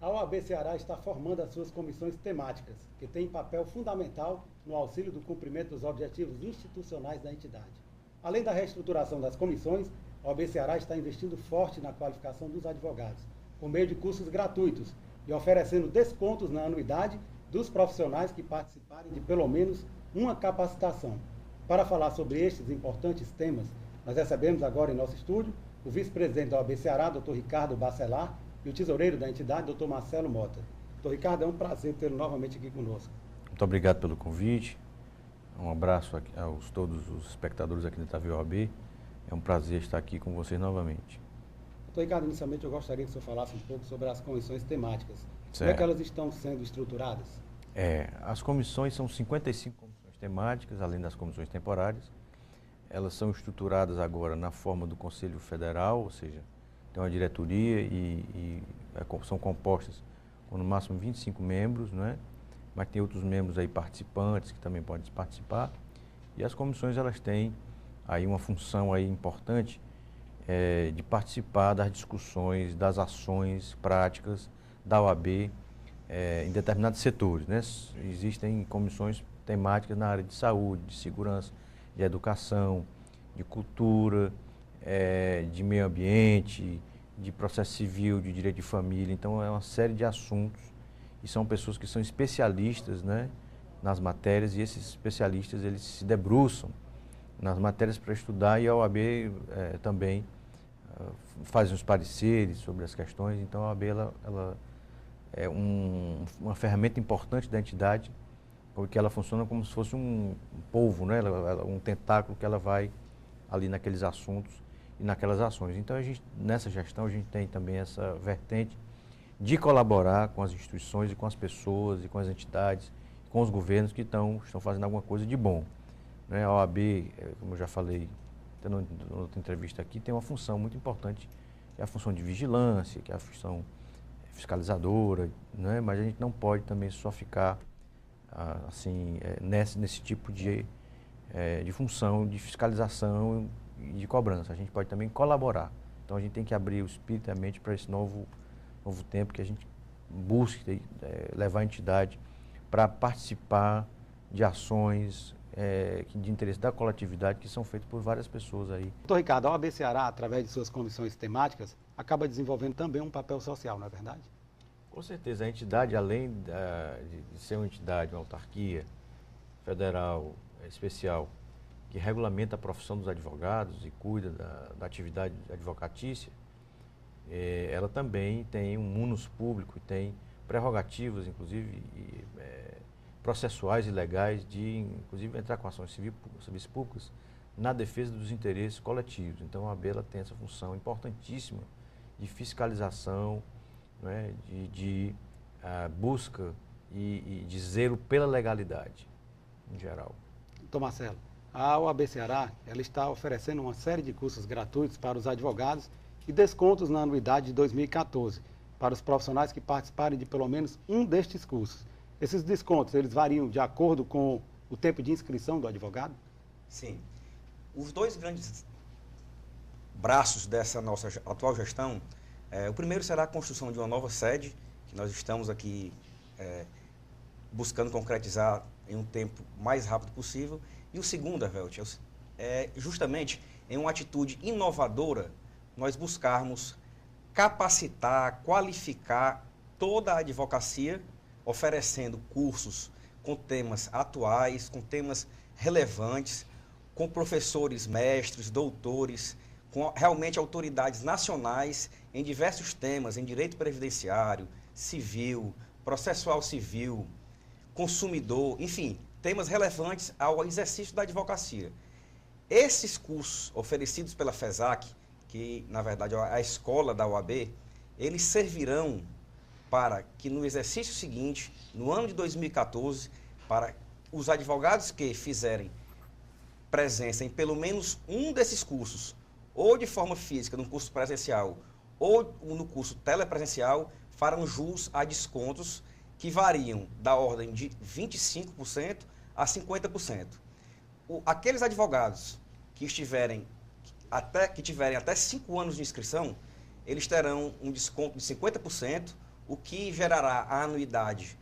S1: A OAB Ceará está formando as suas comissões temáticas, que têm papel fundamental no auxílio do cumprimento dos objetivos institucionais da entidade. Além da reestruturação das comissões, a OAB Ceará está investindo forte na qualificação dos advogados, por meio de cursos gratuitos e oferecendo descontos na anuidade dos profissionais que participarem de pelo menos uma capacitação. Para falar sobre estes importantes temas, nós recebemos agora em nosso estúdio o vice-presidente da OAB Ceará, Dr. Ricardo Bacelar, e o tesoureiro da entidade, Dr. Marcelo Mota. Dr. Ricardo, é um prazer tê-lo novamente aqui conosco.
S5: Muito obrigado pelo convite. Um abraço aos todos os espectadores aqui da TV OAB. É um prazer estar aqui com vocês novamente.
S1: Doutor Ricardo, inicialmente eu gostaria que o senhor falasse um pouco sobre as comissões temáticas.
S5: Certo.
S1: Como é que elas estão sendo estruturadas?
S5: As comissões são 55 comissões temáticas, além das comissões temporárias. Elas são estruturadas agora na forma do Conselho Federal, ou seja, tem uma diretoria e são compostas com no máximo 25 membros, não é? Mas tem outros membros aí participantes que também podem participar. E as comissões, elas têm aí uma função aí importante de participar das discussões, das ações práticas da OAB em determinados setores, né? Existem comissões temáticas na área de saúde, de segurança, de educação, de cultura, de meio ambiente, de processo civil, de direito de família. Então, é uma série de assuntos e são pessoas que são especialistas, né, nas matérias, e esses especialistas eles se debruçam nas matérias para estudar, e a OAB também faz uns pareceres sobre as questões. Então, a OAB ela é uma ferramenta importante da entidade, porque ela funciona como se fosse um polvo, né, um tentáculo que ela vai ali naqueles assuntos e naquelas ações. Então, nessa gestão, a gente tem também essa vertente de colaborar com as instituições e com as pessoas e com as entidades, com os governos que estão fazendo alguma coisa de bom, né? A OAB, como eu já falei até na outra entrevista aqui, tem uma função muito importante, que é a função de vigilância, que é a função fiscalizadora, né? Mas a gente não pode também só ficar assim, nesse tipo de função de fiscalização e de cobrança. A gente pode também colaborar. Então, a gente tem que abrir o espírito e a mente para esse novo tempo, que a gente busque levar a entidade para participar de ações de interesse da coletividade, que são feitas por várias pessoas aí.
S1: Doutor Ricardo, a OAB Ceará, através de suas comissões temáticas, acaba desenvolvendo também um papel social, não é verdade?
S5: Com certeza, a entidade, além de ser uma entidade, uma autarquia federal especial que regulamenta a profissão dos advogados e cuida da atividade advocatícia, ela também tem um munus público e tem prerrogativas, inclusive processuais e legais de, inclusive, entrar com ações civis públicas na defesa dos interesses coletivos. Então, a OAB ela tem essa função importantíssima de fiscalização, né, de busca e de zelo pela legalidade, em geral.
S1: Doutor Marcelo, a OAB Ceará ela está oferecendo uma série de cursos gratuitos para os advogados e descontos na anuidade de 2014 para os profissionais que participarem de pelo menos um destes cursos. Esses descontos, eles variam de acordo com o tempo de inscrição do advogado?
S6: Sim. Os dois grandes braços dessa nossa atual gestão, o primeiro será a construção de uma nova sede, que nós estamos aqui buscando concretizar em um tempo mais rápido possível. E o segundo, Evelt, é justamente em uma atitude inovadora, nós buscarmos capacitar, qualificar toda a advocacia, oferecendo cursos com temas atuais, com temas relevantes, com professores, mestres, doutores, com realmente autoridades nacionais em diversos temas, em direito previdenciário, civil, processual civil, consumidor, enfim, temas relevantes ao exercício da advocacia. Esses cursos oferecidos pela FESAC, que na verdade é a escola da OAB, eles servirão para que no exercício seguinte, no ano de 2014, para os advogados que fizerem presença em pelo menos um desses cursos, ou de forma física, no curso presencial, ou no curso telepresencial, farão jus a descontos que variam da ordem de 25% a 50%. Aqueles advogados que tiverem até 5 anos de inscrição, eles terão um desconto de 50%, o que gerará a anuidade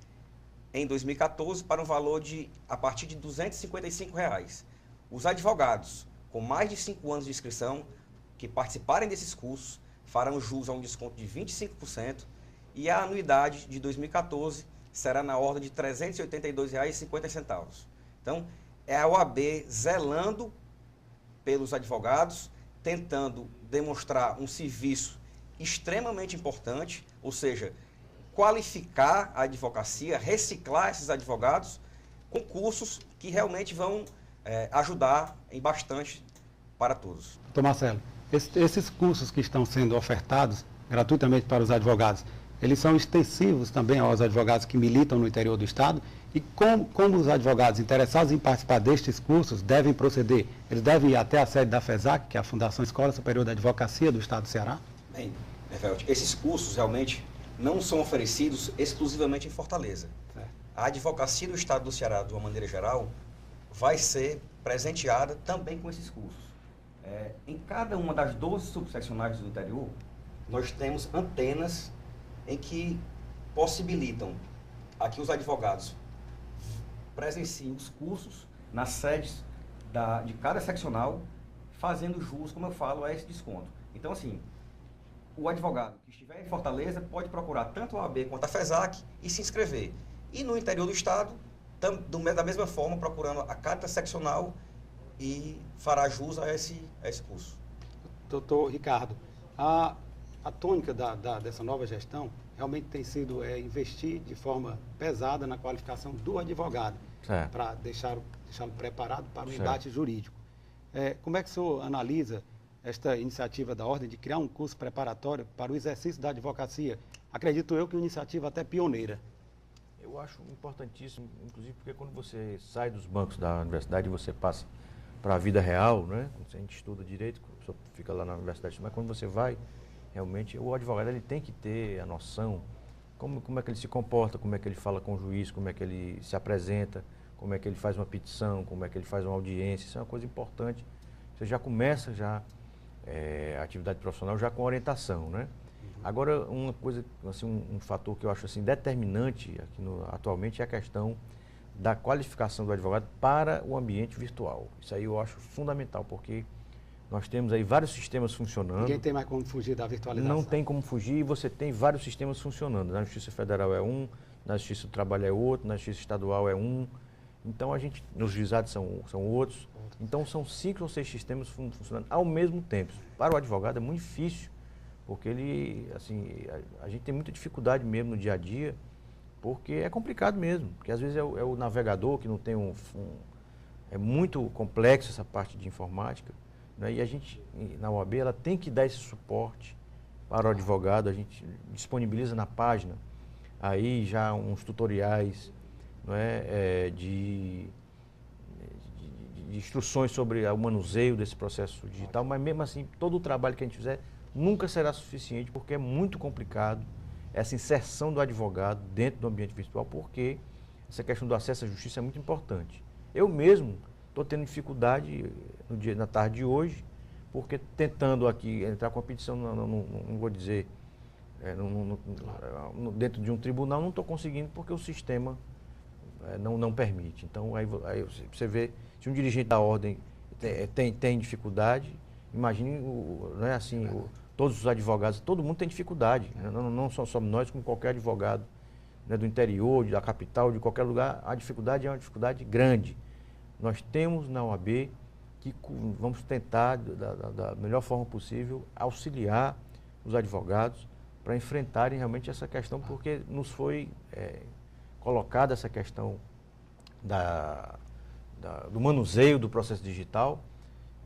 S6: em 2014 para um valor a partir de R$ 255. Os advogados com mais de 5 anos de inscrição que participarem desses cursos farão jus a um desconto de 25% e a anuidade de 2014 será na ordem de R$ 382,50. Então, é a OAB zelando pelos advogados, tentando demonstrar um serviço extremamente importante, ou seja, qualificar a advocacia, reciclar esses advogados com cursos que realmente vão ajudar em bastante para todos.
S1: Doutor Marcelo, esses cursos que estão sendo ofertados gratuitamente para os advogados, eles são extensivos também aos advogados que militam no interior do Estado? E como os advogados interessados em participar destes cursos devem proceder? Eles devem ir até a sede da FESAC, que é a Fundação Escola Superior da Advocacia do Estado do Ceará?
S6: Bem, Evelt, esses cursos realmente não são oferecidos exclusivamente em Fortaleza. Certo. A advocacia do Estado do Ceará, de uma maneira geral, vai ser presenteada também com esses cursos. Em cada uma das 12 subseccionais do interior, nós temos antenas em que possibilitam a que os advogados presenciem os cursos nas sedes de cada seccional, fazendo jus, como eu falo, a esse desconto. Então, assim, o advogado que estiver em Fortaleza pode procurar tanto a OAB quanto a FESAC e se inscrever. E no interior do Estado, da mesma forma, procurando a cada seccional e fará jus a esse curso.
S1: Doutor Ricardo, a tônica dessa nova gestão realmente tem sido investir de forma pesada na qualificação do advogado, para deixá-lo preparado para o embate jurídico. Como é que o senhor analisa esta iniciativa da Ordem de criar um curso preparatório para o exercício da advocacia? Acredito eu que é uma iniciativa até pioneira.
S5: Eu acho importantíssimo, inclusive porque quando você sai dos bancos da universidade e você passa para a vida real, né? Quando a gente estuda direito, a pessoa fica lá na universidade, mas quando você vai, realmente o advogado ele tem que ter a noção como é que ele se comporta, como é que ele fala com o juiz, como é que ele se apresenta, como é que ele faz uma petição, como é que ele faz uma audiência. Isso é uma coisa importante. Você já começa a atividade profissional já com orientação, né? Agora, uma coisa, assim, um fator que eu acho assim determinante aqui atualmente é a questão da qualificação do advogado para o ambiente virtual. Isso aí eu acho fundamental, porque nós temos aí vários sistemas funcionando.
S1: Ninguém tem mais como fugir da virtualização.
S5: Não tem como fugir, você tem vários sistemas funcionando. Na Justiça Federal é um, na Justiça do Trabalho é outro, na Justiça Estadual é um. Então, nos juizados são outros. Então, são 5 ou 6 sistemas funcionando ao mesmo tempo. Para o advogado é muito difícil, porque a gente tem muita dificuldade mesmo no dia a dia, porque é complicado mesmo. Porque às vezes é o navegador que não tem é muito complexo essa parte de informática, né? E a gente, na OAB, ela tem que dar esse suporte para o advogado. A gente disponibiliza na página aí já uns tutoriais, não é, de instruções sobre o manuseio desse processo digital, mas mesmo assim, todo o trabalho que a gente fizer nunca será suficiente, porque é muito complicado essa inserção do advogado dentro do ambiente virtual, porque essa questão do acesso à justiça é muito importante. Eu mesmo estou tendo dificuldade na tarde de hoje, porque tentando aqui entrar com a petição, não vou dizer, dentro de um tribunal, não estou conseguindo porque o sistema não permite. Então, aí você vê, se um dirigente da ordem tem dificuldade, imagine, não é assim, todos os advogados, todo mundo tem dificuldade, né? Não só somos nós, como qualquer advogado, né, do interior, da capital, de qualquer lugar, a dificuldade é uma dificuldade grande. Nós temos na OAB que vamos tentar, da melhor forma possível, auxiliar os advogados para enfrentarem realmente essa questão, porque nos foi colocada essa questão do manuseio do processo digital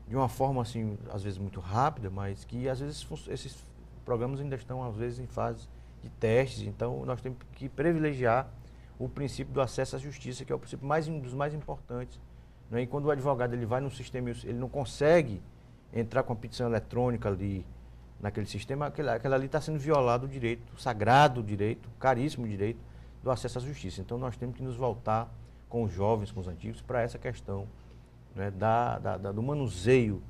S5: de uma forma, assim, às vezes muito rápida, mas que às vezes esses programas ainda estão, às vezes, em fase de testes. Então, nós temos que privilegiar o princípio do acesso à justiça, que é o princípio um dos mais importantes, né? E quando o advogado ele vai no sistema, ele não consegue entrar com a petição eletrônica ali naquele sistema, aquela ali está sendo violado o direito, o sagrado direito, o caríssimo direito do acesso à justiça. Então, nós temos que nos voltar com os jovens, com os antigos, para essa questão, né, do manuseio,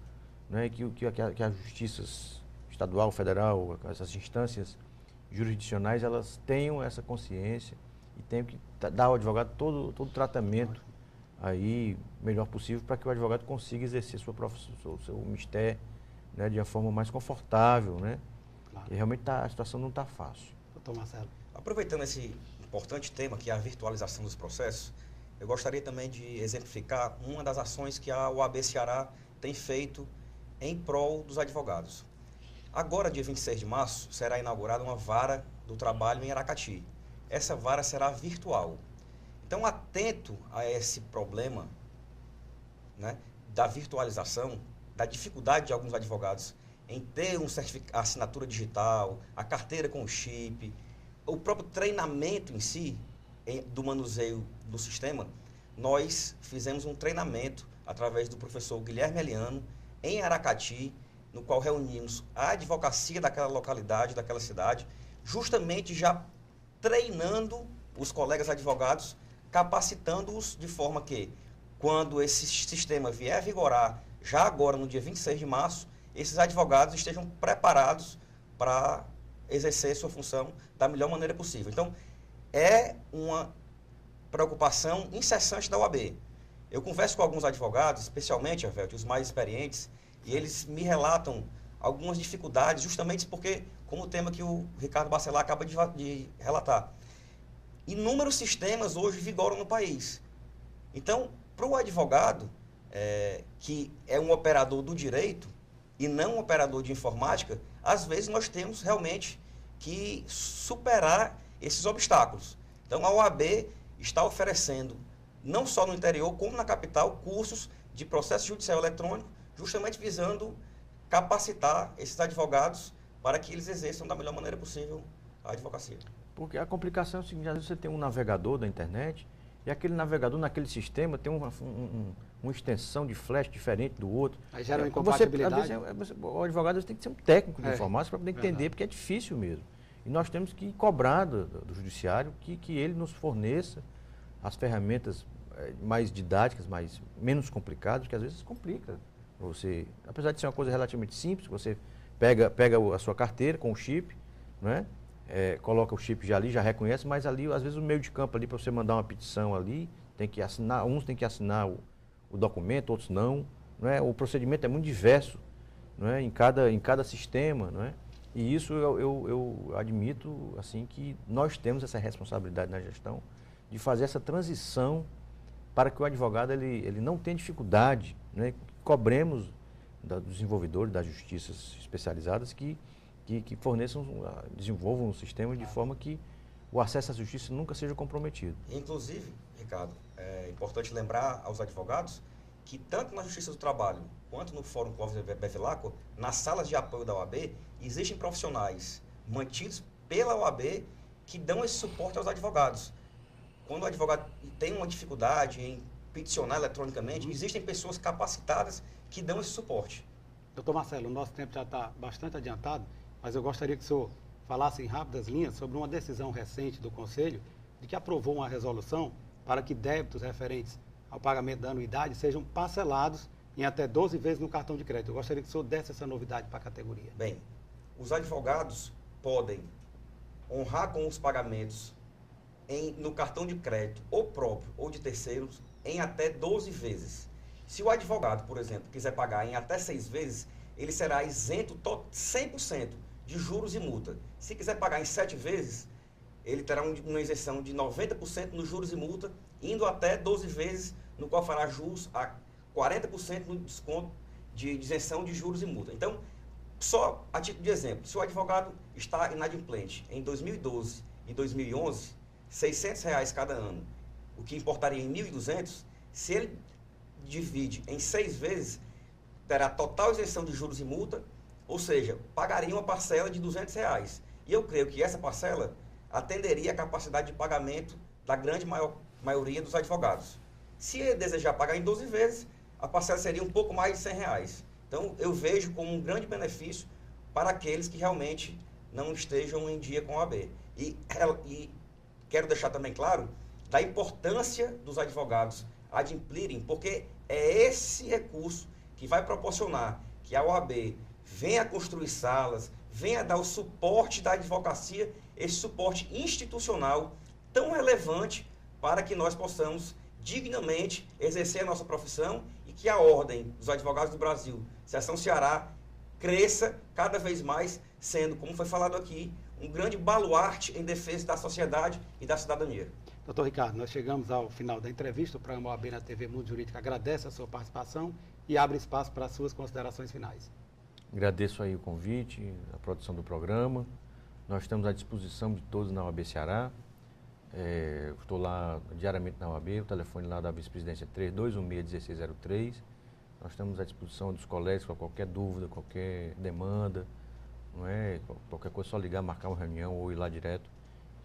S5: né, que as justiças estadual, federal, essas instâncias jurisdicionais, elas tenham essa consciência e tenham que dar ao advogado todo o tratamento aí melhor possível para que o advogado consiga exercer sua profissão, seu mistério, né, de uma forma mais confortável, né? Claro. E realmente a situação não está fácil.
S1: Doutor Marcelo.
S6: Aproveitando esse importante tema, que é a virtualização dos processos, eu gostaria também de exemplificar uma das ações que a OAB Ceará tem feito em prol dos advogados. Agora, dia 26 de março, será inaugurada uma vara do trabalho em Aracati. Essa vara será virtual. Então, atento a esse problema, né, da virtualização, da dificuldade de alguns advogados em ter a assinatura digital, a carteira com o chip, o próprio treinamento em si, do manuseio do sistema, nós fizemos um treinamento através do professor Guilherme Eliano, em Aracati, no qual reunimos a advocacia daquela localidade, daquela cidade, justamente já treinando os colegas advogados, capacitando-os de forma que, quando esse sistema vier a vigorar, já agora no dia 26 de março, esses advogados estejam preparados para exercer sua função da melhor maneira possível. Então, é uma preocupação incessante da OAB. Eu converso com alguns advogados, especialmente, Avelto, os mais experientes, e eles me relatam algumas dificuldades, justamente porque, como o tema que o Ricardo Bacelar acaba de relatar, inúmeros sistemas hoje vigoram no país. Então, para o advogado, que é um operador do direito e não um operador de informática, às vezes nós temos realmente que superar esses obstáculos. Então, a OAB está oferecendo, não só no interior, como na capital, cursos de processo judicial eletrônico, justamente visando capacitar esses advogados para que eles exerçam da melhor maneira possível a advocacia.
S5: Porque a complicação é o seguinte, às vezes você tem um navegador da internet e aquele navegador naquele sistema tem uma extensão de flash diferente do outro.
S1: Aí gera uma incompatibilidade.
S5: O advogado tem que ser um técnico de informática para poder entender, porque é difícil mesmo. E nós temos que cobrar do judiciário que ele nos forneça as ferramentas mais didáticas, menos complicadas, que às vezes complica. Você, apesar de ser uma coisa relativamente simples, você pega a sua carteira com o chip, né? Coloca o chip já ali, já reconhece, mas ali, às vezes, o meio de campo ali, para você mandar uma petição ali, tem que assinar, uns têm que assinar o documento, outros não, né? O procedimento é muito diverso, né? em cada sistema, né? E isso eu admito, assim, que nós temos essa responsabilidade na gestão de fazer essa transição para que o advogado ele não tenha dificuldade, né? Cobremos dos desenvolvedores, das justiças especializadas que forneçam, desenvolvam um sistema de forma que o acesso à justiça nunca seja comprometido.
S6: Inclusive, Ricardo, é importante lembrar aos advogados que tanto na Justiça do Trabalho quanto no Fórum Clóvis Bevilacqua, nas salas de apoio da OAB, existem profissionais mantidos pela OAB que dão esse suporte aos advogados. Quando o advogado tem uma dificuldade em peticionar eletronicamente, existem pessoas capacitadas que dão esse suporte.
S1: Doutor Marcelo, o nosso tempo já está bastante adiantado, mas eu gostaria que o senhor falasse em rápidas linhas sobre uma decisão recente do Conselho de que aprovou uma resolução para que débitos referentes ao pagamento da anuidade sejam parcelados em até 12 vezes no cartão de crédito. Eu gostaria que o senhor desse essa novidade para a categoria.
S6: Bem, os advogados podem honrar com os pagamentos no cartão de crédito, ou próprio ou de terceiros, em até 12 vezes. Se o advogado, por exemplo, quiser pagar em até 6 vezes, ele será isento 100% de juros e multa. Se quiser pagar em 7 vezes, ele terá uma isenção de 90% nos juros e multa, indo até 12 vezes, no qual fará jus a 40% no desconto de isenção de juros e multa. Então, só a título de exemplo, se o advogado está inadimplente em 2012 e 2011, R$600 cada ano, o que importaria em 1.200, se ele divide em 6 vezes, terá total isenção de juros e multa, ou seja, pagaria uma parcela de R$200. E eu creio que essa parcela atenderia a capacidade de pagamento da grande maioria dos advogados. Se ele desejar pagar em 12 vezes, a parcela seria um pouco mais de R$100. Então, eu vejo como um grande benefício para aqueles que realmente não estejam em dia com a OAB. E quero deixar também claro da importância dos advogados adimplirem, porque é esse recurso que vai proporcionar que a OAB venha construir salas, venha dar o suporte da advocacia, esse suporte institucional tão relevante para que nós possamos dignamente exercer a nossa profissão e que a Ordem dos Advogados do Brasil, Seção Ceará, cresça cada vez mais, sendo, como foi falado aqui, um grande baluarte em defesa da sociedade e da cidadania.
S1: Doutor Ricardo, nós chegamos ao final da entrevista. O programa OAB na TV Mundo Jurídico agradece a sua participação e abre espaço para as suas considerações finais.
S5: Agradeço aí o convite, a produção do programa. Nós estamos à disposição de todos na OAB Ceará. Estou lá diariamente na OAB, o telefone lá da vice-presidência é 3216-1603. Nós estamos à disposição dos colegas para qualquer dúvida, qualquer demanda, não é? Qualquer coisa, só ligar, marcar uma reunião ou ir lá direto.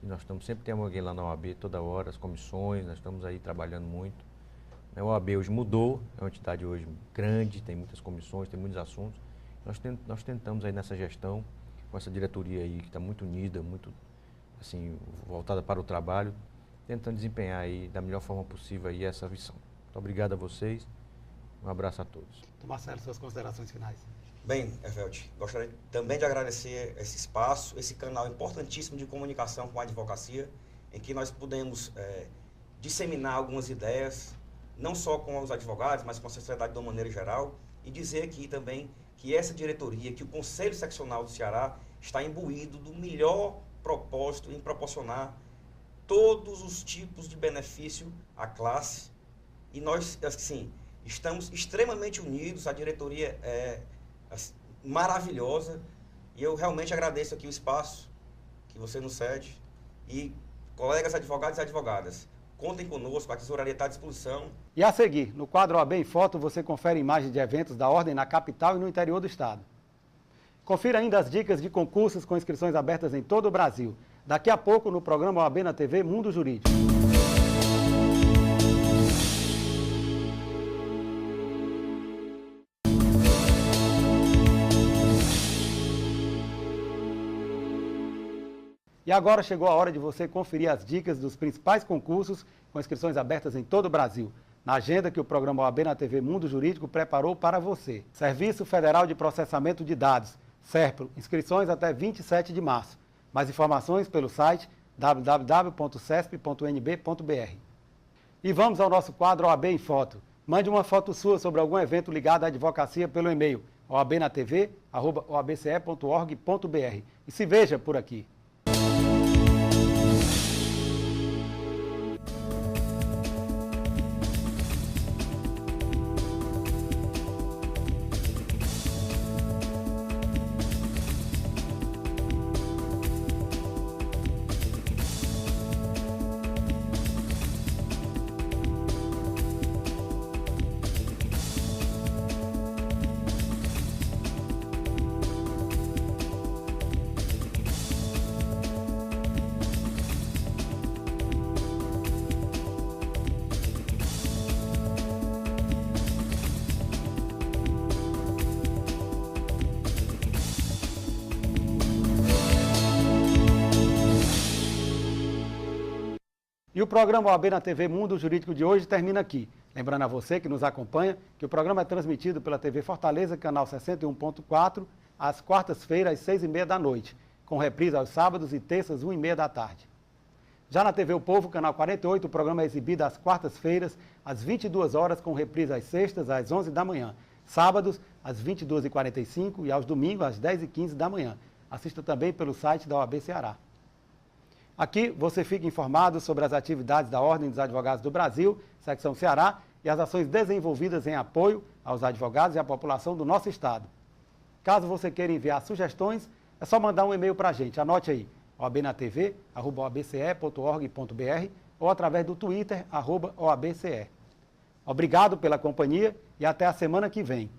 S5: E nós sempre temos alguém lá na OAB toda hora, as comissões, nós estamos aí trabalhando muito. A OAB hoje mudou, é uma entidade hoje grande, tem muitas comissões, tem muitos assuntos. Nós tentamos aí nessa gestão, com essa diretoria aí que está muito unida, muito assim, voltada para o trabalho, tentando desempenhar aí da melhor forma possível aí essa visão. Muito obrigado a vocês, um abraço a todos.
S1: Marcelo, suas considerações finais.
S6: Bem, Evelt, gostaria também de agradecer esse espaço, esse canal importantíssimo de comunicação com a advocacia, em que nós podemos disseminar algumas ideias, não só com os advogados, mas com a sociedade de uma maneira geral, e dizer aqui também que essa diretoria, que o Conselho Seccional do Ceará está imbuído do melhor propósito em proporcionar todos os tipos de benefício à classe, e nós, assim, estamos extremamente unidos, a diretoria é maravilhosa, e eu realmente agradeço aqui o espaço que você nos cede, e colegas advogados e advogadas, contem conosco, a tesouraria está à disposição.
S1: E a seguir, no quadro OAB em Foto, você confere imagens de eventos da Ordem na capital e no interior do estado. Confira ainda as dicas de concursos com inscrições abertas em todo o Brasil. Daqui a pouco, no programa OAB na TV Mundo Jurídico. E agora chegou a hora de você conferir as dicas dos principais concursos com inscrições abertas em todo o Brasil, na agenda que o programa OAB na TV Mundo Jurídico preparou para você. Serviço Federal de Processamento de Dados, SERPRO, inscrições até 27 de março. Mais informações pelo site www.cesp.nb.br. E vamos ao nosso quadro OAB em Foto. Mande uma foto sua sobre algum evento ligado à advocacia pelo e-mail oabnatv@oabce.org.br e se veja por aqui. E o programa OAB na TV Mundo Jurídico de hoje termina aqui. Lembrando a você que nos acompanha que o programa é transmitido pela TV Fortaleza, canal 61.4, às quartas-feiras, às 6h30 da noite, com reprise aos sábados e terças, 1h30 da tarde. Já na TV O Povo, canal 48, o programa é exibido às quartas-feiras, às 22 horas, com reprise às sextas, às 11 da manhã, sábados, às 22h45 e aos domingos, às 10h15 da manhã. Assista também pelo site da OAB Ceará. Aqui você fica informado sobre as atividades da Ordem dos Advogados do Brasil, secção Ceará, e as ações desenvolvidas em apoio aos advogados e à população do nosso estado. Caso você queira enviar sugestões, é só mandar um e-mail para a gente. Anote aí, oabnatv@oabce.org.br ou através do Twitter, @OABCE. Obrigado pela companhia e até a semana que vem.